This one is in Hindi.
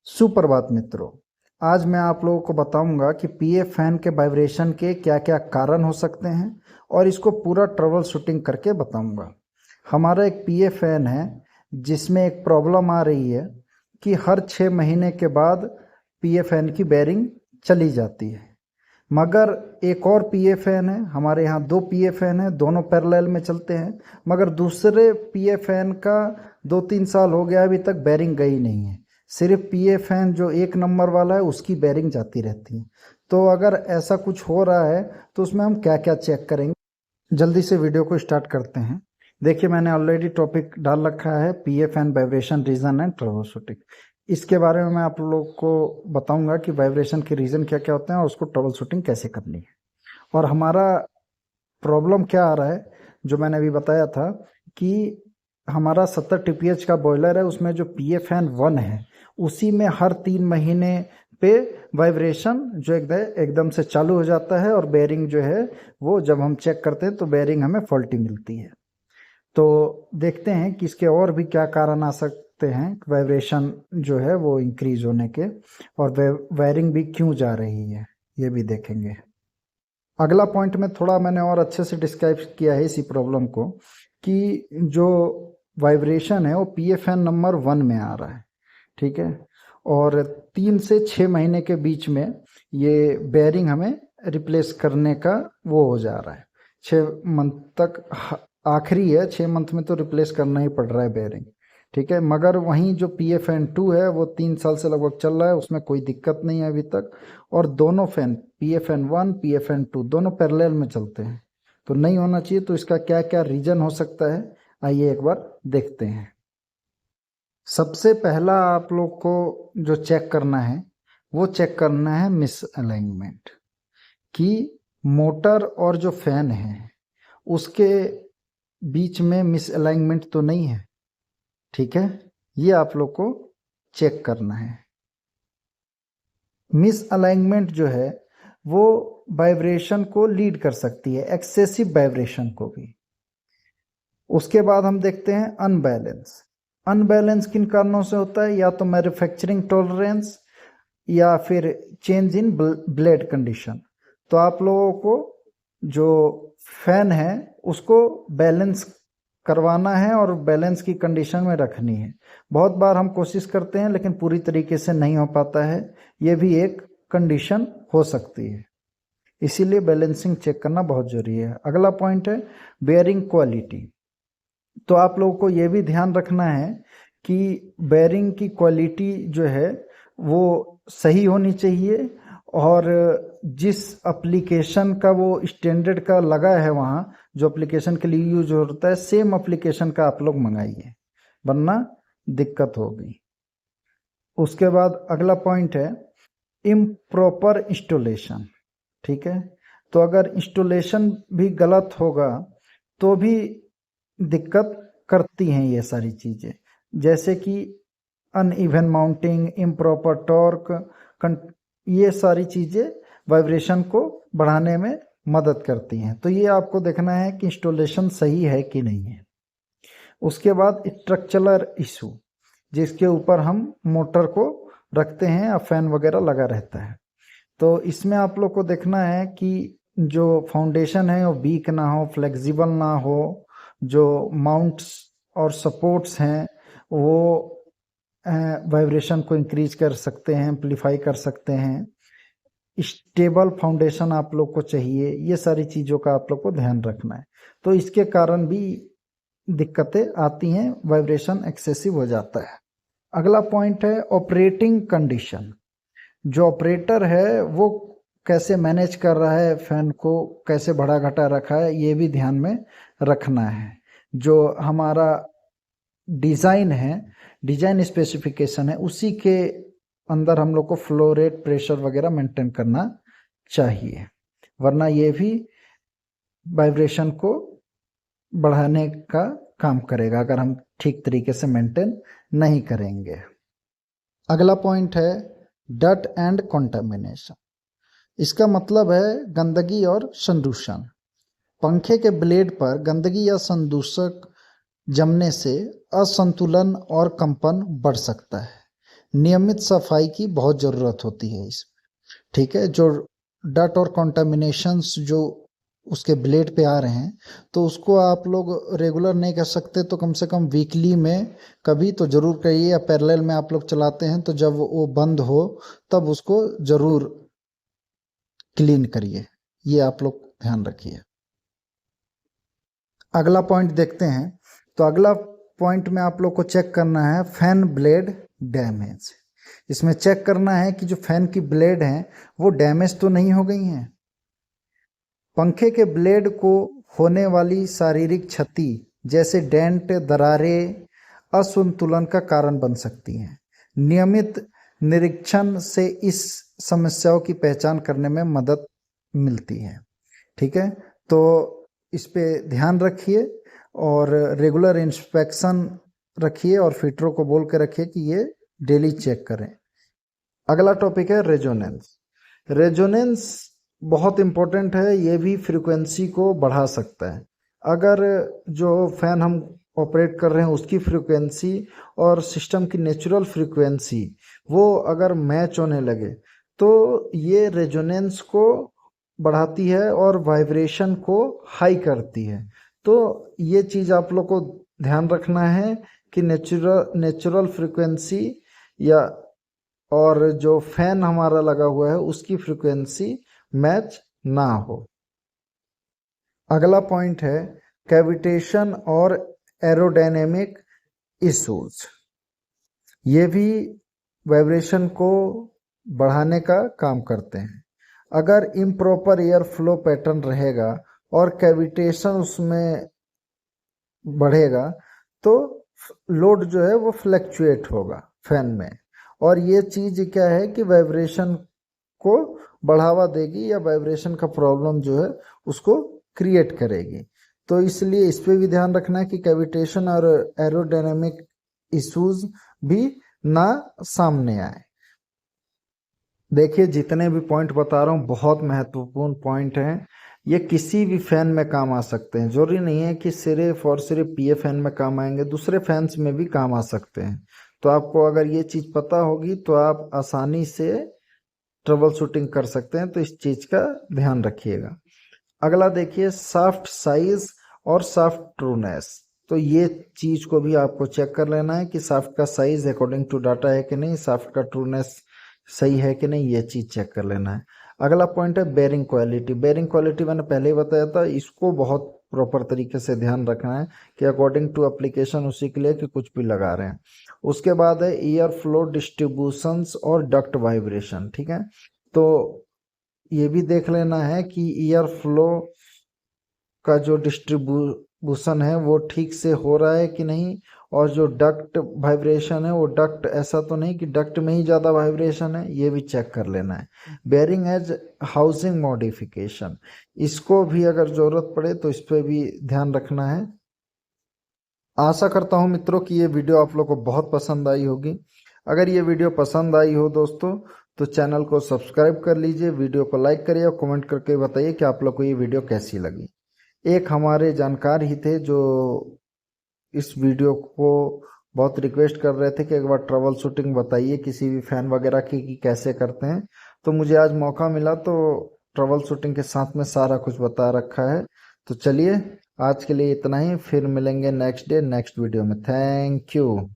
सुप्रभात मित्रों। आज मैं आप लोगों को बताऊंगा कि पीएफ फैन के वाइब्रेशन के क्या क्या कारण हो सकते हैं और इसको पूरा ट्रबल शूटिंग करके बताऊंगा। हमारा एक पीएफ फैन है जिसमें एक प्रॉब्लम आ रही है कि हर 6 महीने के बाद पीएफ फैन की बेयरिंग चली जाती है। मगर एक और पीएफ फैन है, हमारे यहाँ 2 पीएफ फैन है, दोनों पैरेलल में चलते हैं। मगर दूसरे पीएफ फैन का 2-3 साल हो गया, अभी तक बेयरिंग गई नहीं है। सिर्फ पीएफ फैन जो 1 नंबर वाला है उसकी बेयरिंग जाती रहती है। तो अगर ऐसा कुछ हो रहा है तो उसमें हम क्या क्या चेक करेंगे, जल्दी से वीडियो को स्टार्ट करते हैं। देखिए, मैंने ऑलरेडी टॉपिक डाल रखा है PF and vibration reason and troubleshooting. इसके बारे में मैं आप लोग को बताऊंगा कि वाइब्रेशन के रीजन क्या क्या होते हैं और उसको ट्रबल शूटिंग कैसे करनी है। और हमारा प्रॉब्लम क्या आ रहा है, जो मैंने अभी बताया था कि हमारा 70 टीपीएच का बॉयलर है, उसमें जो पीएफ फैन 1 है उसी में हर 3 महीने पे वाइब्रेशन जो एकदम से चालू हो जाता है और बेयरिंग जो है वो जब हम चेक करते हैं तो बेयरिंग हमें फॉल्टी मिलती है। तो देखते हैं कि इसके और भी क्या कारण आ सकते हैं वाइब्रेशन जो है वो इंक्रीज होने के, और वायरिंग भी क्यों जा रही है ये भी देखेंगे। अगला पॉइंट में थोड़ा मैंने और अच्छे से डिस्क्राइब किया है इसी प्रॉब्लम को कि जो वाइब्रेशन है वो पीएफएन नंबर 1 में आ रहा है, ठीक है। और 3 से 6 महीने के बीच में ये बेयरिंग हमें रिप्लेस करने का वो हो जा रहा है। 6 मंथ तक आखिरी है, 6 मंथ में तो रिप्लेस करना ही पड़ रहा है बेयरिंग, ठीक है। मगर वहीं जो पीएफएन 2 है वो 3 साल से लगभग चल रहा है, उसमें कोई दिक्कत नहीं है अभी तक। और दोनों फैन पीएफएन 1 पीएफएन 2 दोनों पैरेलल में चलते हैं, तो नहीं होना चाहिए। तो इसका क्या क्या रीजन हो सकता है, आइए एक बार देखते हैं। सबसे पहला आप लोग को जो चेक करना है वो चेक करना है मिस अलाइनमेंट, कि मोटर और जो फैन है उसके बीच में मिस अलाइनमेंट तो नहीं है, ठीक है। ये आप लोग को चेक करना है। मिस अलाइनमेंट जो है वो वाइब्रेशन को लीड कर सकती है, एक्सेसिव वाइब्रेशन को भी। उसके बाद हम देखते हैं अनबैलेंस। अनबैलेंस किन कारणों से होता है, या तो मैन्युफैक्चरिंग टॉलरेंस या फिर चेंज इन ब्लेड कंडीशन। तो आप लोगों को जो फैन है उसको बैलेंस करवाना है और बैलेंस की कंडीशन में रखनी है। बहुत बार हम कोशिश करते हैं लेकिन पूरी तरीके से नहीं हो पाता है, ये भी एक कंडीशन हो सकती है। इसीलिए बैलेंसिंग चेक करना बहुत जरूरी है। अगला पॉइंट है बेयरिंग क्वालिटी। तो आप लोगों को ये भी ध्यान रखना है कि बेयरिंग की क्वालिटी जो है वो सही होनी चाहिए, और जिस एप्लीकेशन का वो स्टैंडर्ड का लगा है वहाँ जो एप्लीकेशन के लिए यूज होता है सेम एप्लीकेशन का आप लोग मंगाइए, वरना दिक्कत होगी। उसके बाद अगला पॉइंट है इम्प्रॉपर इंस्टॉलेशन, ठीक है। तो अगर इंस्टॉलेशन भी गलत होगा तो भी दिक्कत करती हैं ये सारी चीज़ें, जैसे कि अनइवन माउंटिंग, इम्प्रॉपर टॉर्क, ये सारी चीज़ें वाइब्रेशन को बढ़ाने में मदद करती हैं। तो ये आपको देखना है कि इंस्टॉलेशन सही है कि नहीं है। उसके बाद स्ट्रक्चरल इशू, जिसके ऊपर हम मोटर को रखते हैं या फैन वगैरह लगा रहता है। तो इसमें आप लोग को देखना है कि जो फाउंडेशन है वो वीक ना हो, फ्लेक्सिबल ना हो। जो माउंट्स और सपोर्ट्स हैं वो वाइब्रेशन को इंक्रीज कर सकते हैं, एम्पलीफाई कर सकते हैं। स्टेबल फाउंडेशन आप लोग को चाहिए, ये सारी चीज़ों का आप लोग को ध्यान रखना है। तो इसके कारण भी दिक्कतें आती हैं, वाइब्रेशन एक्सेसिव हो जाता है। अगला पॉइंट है ऑपरेटिंग कंडीशन। जो ऑपरेटर है वो कैसे मैनेज कर रहा है, फैन को कैसे बढ़ा घटा रखा है, ये भी ध्यान में रखना है। जो हमारा डिज़ाइन है, डिज़ाइन स्पेसिफिकेशन है, उसी के अंदर हम लोग को फ्लो रेट, प्रेशर वगैरह मेंटेन करना चाहिए, वरना ये भी वाइब्रेशन को बढ़ाने का काम करेगा अगर हम ठीक तरीके से मेंटेन नहीं करेंगे। अगला पॉइंट है डर्ट एंड कंटामिनेशन। इसका मतलब है गंदगी और संदूषण। पंखे के ब्लेड पर गंदगी या संदूषक जमने से असंतुलन और कंपन बढ़ सकता है, नियमित सफाई की बहुत ज़रूरत होती है इस, ठीक है। जो डट और कॉन्टामिनेशंस जो उसके ब्लेड पे आ रहे हैं, तो उसको आप लोग रेगुलर नहीं कर सकते तो कम से कम वीकली में कभी तो ज़रूर करिए, या पैरेलल में आप लोग चलाते हैं तो जब वो बंद हो तब उसको ज़रूर क्लीन करिए, ये आप लोग ध्यान रखिए। अगला पॉइंट देखते हैं। तो अगला पॉइंट में आप लोग को चेक करना है फैन ब्लेड डैमेज। इसमें चेक करना है कि जो फैन की ब्लेड हैं वो डैमेज तो नहीं हो गई हैं। पंखे के ब्लेड को होने वाली शारीरिक क्षति जैसे डेंट, दरारें असंतुलन का कारण बन सकती हैं। नियमित निरीक्षण से इस समस्याओं की पहचान करने में मदद मिलती है, ठीक है। तो इस पे ध्यान रखिए और रेगुलर इंस्पेक्शन रखिए और फिटरों को बोल के रखिए कि ये डेली चेक करें। अगला टॉपिक है रेजोनेंस। रेजोनेंस बहुत इम्पोर्टेंट है, ये भी फ्रीक्वेंसी को बढ़ा सकता है। अगर जो फैन हम ऑपरेट कर रहे हैं उसकी फ्रीक्वेंसी और सिस्टम की नेचुरल फ्रीक्वेंसी वो अगर मैच होने लगे तो ये रेजोनेंस को बढ़ाती है और वाइब्रेशन को हाई करती है। तो ये चीज़ आप लोग को ध्यान रखना है कि नेचुरल फ्रीक्वेंसी या और जो फैन हमारा लगा हुआ है उसकी फ्रीक्वेंसी मैच ना हो। अगला पॉइंट है कैविटेशन और एरोडायनेमिक इश्यूज। ये भी वाइब्रेशन को बढ़ाने का काम करते हैं। अगर इम्प्रॉपर एयर फ्लो पैटर्न रहेगा और कैविटेशन उसमें बढ़ेगा तो लोड जो है वो फ्लैक्चुएट होगा फैन में, और ये चीज़ क्या है कि वाइब्रेशन को बढ़ावा देगी या वाइब्रेशन का प्रॉब्लम जो है उसको क्रिएट करेगी। तो इसलिए इस पे भी ध्यान रखना है कि कैविटेशन और एरोडायनेमिक इश्यूज भी ना सामने आए। देखिए जितने भी पॉइंट बता रहा हूँ बहुत महत्वपूर्ण पॉइंट हैं। ये किसी भी फैन में काम आ सकते हैं, जरूरी नहीं है कि सिर्फ और सिर्फ पीए फैन में काम आएंगे, दूसरे फैंस में भी काम आ सकते हैं। तो आपको अगर ये चीज़ पता होगी तो आप आसानी से ट्रबल शूटिंग कर सकते हैं, तो इस चीज़ का ध्यान रखिएगा। अगला देखिए शाफ्ट साइज और शाफ्ट ट्रूनेस। तो ये चीज़ को भी आपको चेक कर लेना है कि शाफ्ट का साइज अकॉर्डिंग टू डाटा है कि नहीं, शाफ्ट का ट्रूनेस सही है कि नहीं, ये चीज़ चेक कर लेना है। अगला पॉइंट है बेरिंग क्वालिटी। बेरिंग क्वालिटी मैंने पहले ही बताया था, इसको बहुत प्रॉपर तरीके से ध्यान रखना है कि अकॉर्डिंग टू एप्लीकेशन उसी के लिए कि कुछ भी लगा रहे हैं। उसके बाद है एयर फ्लो डिस्ट्रीब्यूशंस और डक्ट वाइब्रेशन, ठीक है। तो ये भी देख लेना है कि एयर फ्लो का जो डिस्ट्रीब्यूशन है वो ठीक से हो रहा है कि नहीं, और जो डक्ट वाइब्रेशन है वो डक्ट ऐसा तो नहीं कि डक्ट में ही ज़्यादा वाइब्रेशन है, ये भी चेक कर लेना है। बेरिंग एज हाउसिंग मॉडिफिकेशन, इसको भी अगर ज़रूरत पड़े तो इस पर भी ध्यान रखना है। आशा करता हूँ मित्रों कि ये वीडियो आप लोग को बहुत पसंद आई होगी। अगर ये वीडियो पसंद आई हो दोस्तों तो चैनल को सब्सक्राइब कर लीजिए, वीडियो को लाइक करिए और कमेंट करके बताइए कि आप लोग को ये वीडियो कैसी लगी। एक हमारे जानकार ही थे जो इस वीडियो को बहुत रिक्वेस्ट कर रहे थे कि एक बार ट्रबल शूटिंग बताइए किसी भी फैन वगैरह की कि कैसे करते हैं, तो मुझे आज मौका मिला तो ट्रबल शूटिंग के साथ में सारा कुछ बता रखा है। तो चलिए आज के लिए इतना ही, फिर मिलेंगे नेक्स्ट डे नेक्स्ट वीडियो में। Thank you.